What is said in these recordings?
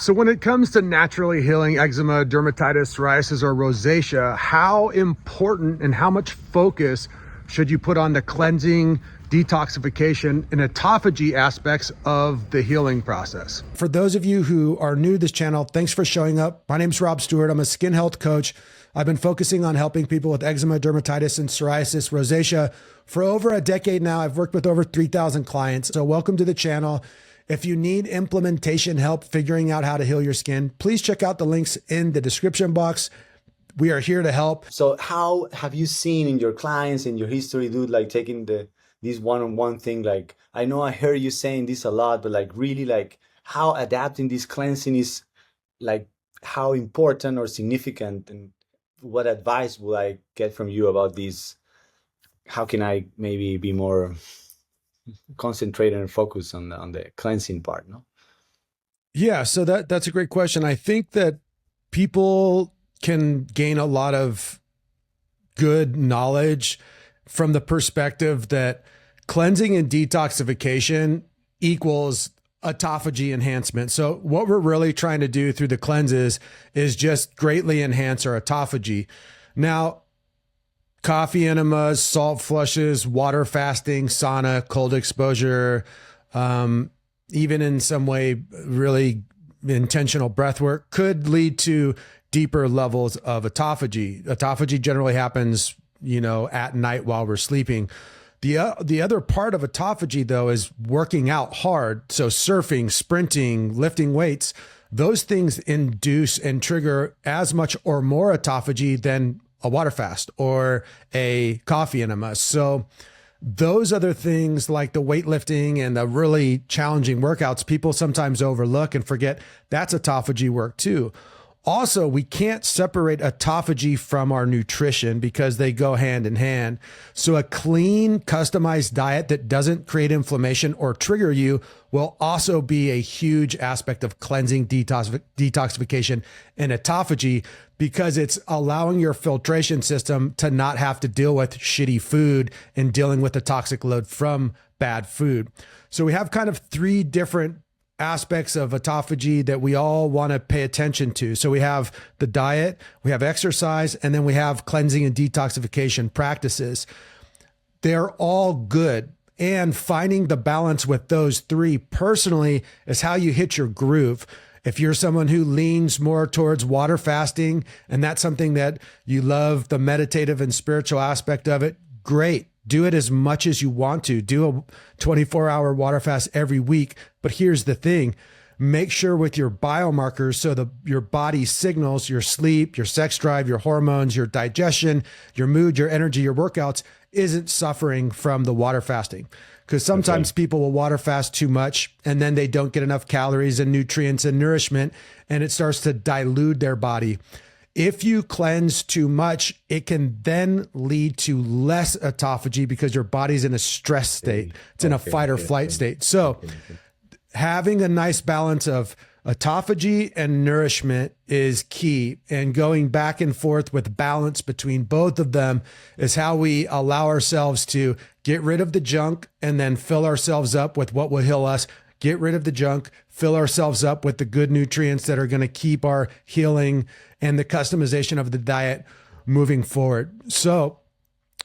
So when it comes to naturally healing eczema, dermatitis, psoriasis, or rosacea, how important and how much focus should you put on the cleansing, detoxification, and autophagy aspects of the healing process? For those of you who are new to this channel, thanks for showing up. My name is Rob Stuart. I'm a skin health coach. I've been focusing on helping people with eczema, dermatitis, and psoriasis, rosacea for over a decade now. I've worked with over 3,000 clients. So welcome to the channel. If you need implementation help figuring out how to heal your skin, please check out the links in the description box. We are here to help. So how have you seen in your clients, in your history, dude, like taking this one-on-one thing? Like, I know I heard you saying this a lot, but like really like how adapting this cleansing is, like how important or significant, and what advice will I get from you about this? How can I maybe be more concentrated and focus on the cleansing part? No. Yeah, so that's a great question. I think that people can gain a lot of good knowledge from the perspective that cleansing and detoxification equals autophagy enhancement. So what we're really trying to do through the cleanses is just greatly enhance our autophagy. Now, coffee enemas, salt flushes, water fasting, sauna, cold exposure, even in some way, really intentional breath work could lead to deeper levels of autophagy. Autophagy generally happens, at night while we're sleeping. The other part of autophagy, though, is working out hard. So surfing, sprinting, lifting weights, those things induce and trigger as much or more autophagy than a water fast or a coffee enema. So those other things like the weightlifting and the really challenging workouts, people sometimes overlook and forget that's autophagy work too. Also, we can't separate autophagy from our nutrition because they go hand in hand. So a clean, customized diet that doesn't create inflammation or trigger you will also be a huge aspect of cleansing, detoxification, and autophagy, because it's allowing your filtration system to not have to deal with shitty food and dealing with the toxic load from bad food. So we have kind of three different aspects of autophagy that we all want to pay attention to. So we have the diet, we have exercise, and then we have cleansing and detoxification practices. They're all good. And finding the balance with those three personally is how you hit your groove. If you're someone who leans more towards water fasting, and that's something that you love, the meditative and spiritual aspect of it, great. Do it as much as you want to. Do a 24-hour water fast every week. But here's the thing. Make sure with your biomarkers, so your body signals, your sleep, your sex drive, your hormones, your digestion, your mood, your energy, your workouts isn't suffering from the water fasting. Because sometimes people will water fast too much and then they don't get enough calories and nutrients and nourishment, and it starts to dilute their body. If you cleanse too much, it can then lead to less autophagy because your body's in a stress state. It's in a fight or flight state. So having a nice balance of autophagy and nourishment is key. And going back and forth with balance between both of them is how we allow ourselves to get rid of the junk and then fill ourselves up with what will heal us. Get rid of the junk, fill ourselves up with the good nutrients that are going to keep our healing and the customization of the diet moving forward. So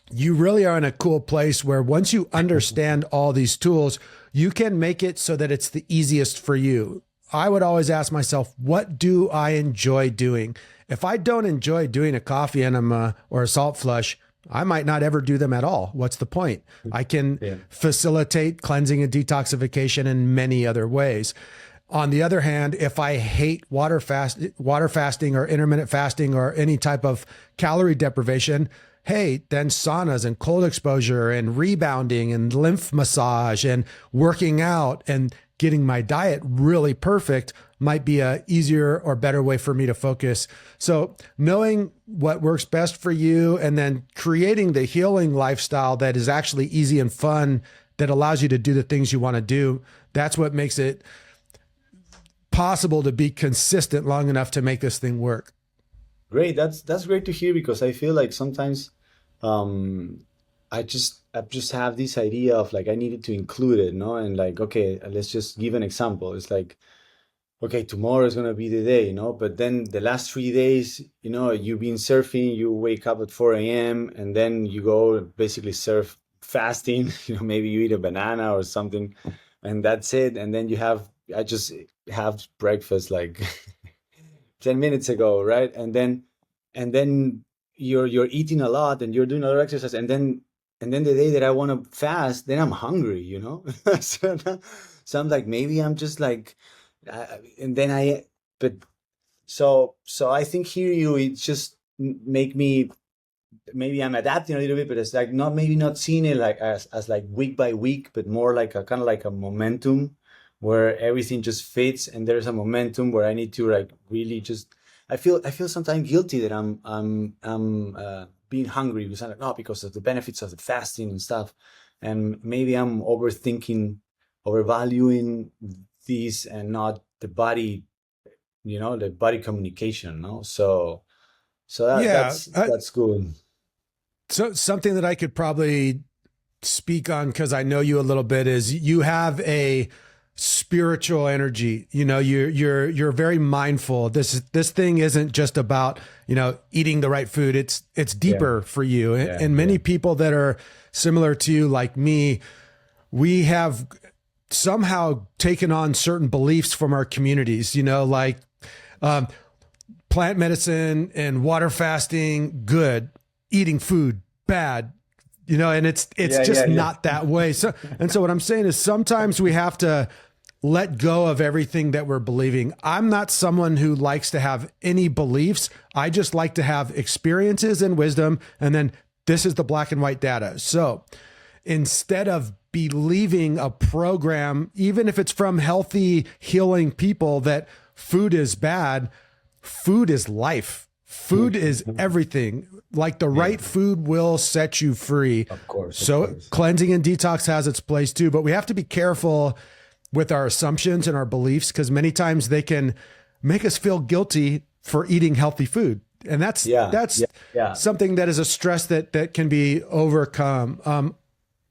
you really are in a cool place where once you understand all these tools, you can make it so that it's the easiest for you. I would always ask myself, what do I enjoy doing? If I don't enjoy doing a coffee enema or a salt flush, I might not ever do them at all. What's the point? I can facilitate cleansing and detoxification in many other ways. On the other hand, if I hate water fasting or intermittent fasting or any type of calorie deprivation, hey, then saunas and cold exposure and rebounding and lymph massage and working out and getting my diet really perfect might be a easier or better way for me to focus. So knowing what works best for you and then creating the healing lifestyle that is actually easy and fun, that allows you to do the things you want to do, that's what makes it possible to be consistent long enough to make this thing work. Great. That's great to hear, because I feel like sometimes I just have this idea of like I needed to include it, no? And like, okay, let's just give an example. It's like okay, tomorrow is gonna be the day, you know. But then the last 3 days, you know, you've been surfing, you wake up at 4 a.m. and then you go basically surf fasting, you know, maybe you eat a banana or something, and that's it. And then I just have breakfast like 10 minutes ago, right? And then you're eating a lot and you're doing other exercise, and then the day that I want to fast, then I'm hungry, you know? So, so I'm like, maybe I'm just like, and then but so I think here you, it just make me, maybe I'm adapting a little bit, but it's like not, maybe not seeing it like as like week by week, but more like a kind of like a momentum where everything just fits, and there's a momentum where I need to like really just, I feel sometimes guilty that I'm being hungry because I'm like, oh, because of the benefits of the fasting and stuff. And maybe I'm overthinking, overvaluing these, and not the body, you know, the body communication, no? So that Yeah. that's good. So something that I could probably speak on, because I know you a little bit, is you have a spiritual energy. You know, you're very mindful. This thing isn't just about, you know, eating the right food. It's Yeah, deeper for you. yeah, And yeah, many people that are similar to you, like me, we have somehow taken on certain beliefs from our communities, you know, like um, plant medicine and water fasting, good, eating food, bad, you know, and it's yeah, yeah, just yeah. not that way. So what I'm saying is sometimes we have to let go of everything that we're believing. I'm not someone who likes to have any beliefs. I just like to have experiences and wisdom, and then this is the black and white data. So instead of believing a program, even if it's from healthy, healing people, that food is bad, food is life. Food is everything. Like the Yeah, right food will set you free. of course, of So course. cleansing and detox has its place too, but we have to be careful with our assumptions and our beliefs, because many times they can make us feel guilty for eating healthy food. And that's Yeah, that's yeah, yeah. something that is a stress that can be overcome.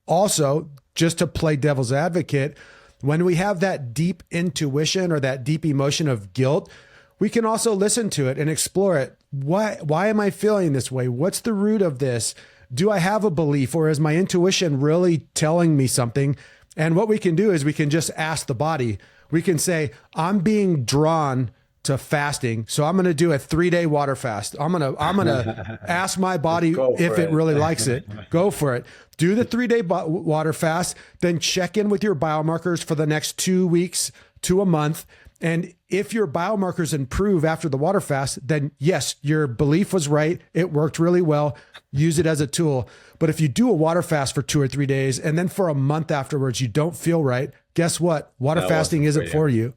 Also, just to play devil's advocate, when we have that deep intuition or that deep emotion of guilt, we can also listen to it and explore it. Why am I feeling this way? What's the root of this? Do I have a belief, or is my intuition really telling me something? And what we can do is we can just ask the body. We can say, I'm being drawn to fasting, so I'm going to do a 3-day water fast. I'm going to ask my Just body go if for it it. really likes it. Go for it. Do the 3-day water fast, then check in with your biomarkers for the next 2 weeks to a month. And if your biomarkers improve after the water fast, then yes, your belief was right. It worked really well. Use it as a tool. But if you do a water fast for 2 or 3 days and then for a month afterwards you don't feel right, guess what? Water That fasting wasn't for isn't you. for you.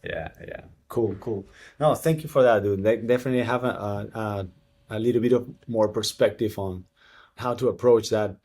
Yeah, yeah. Cool, cool. No, thank you for that, dude. They definitely have a little bit of more perspective on how to approach that.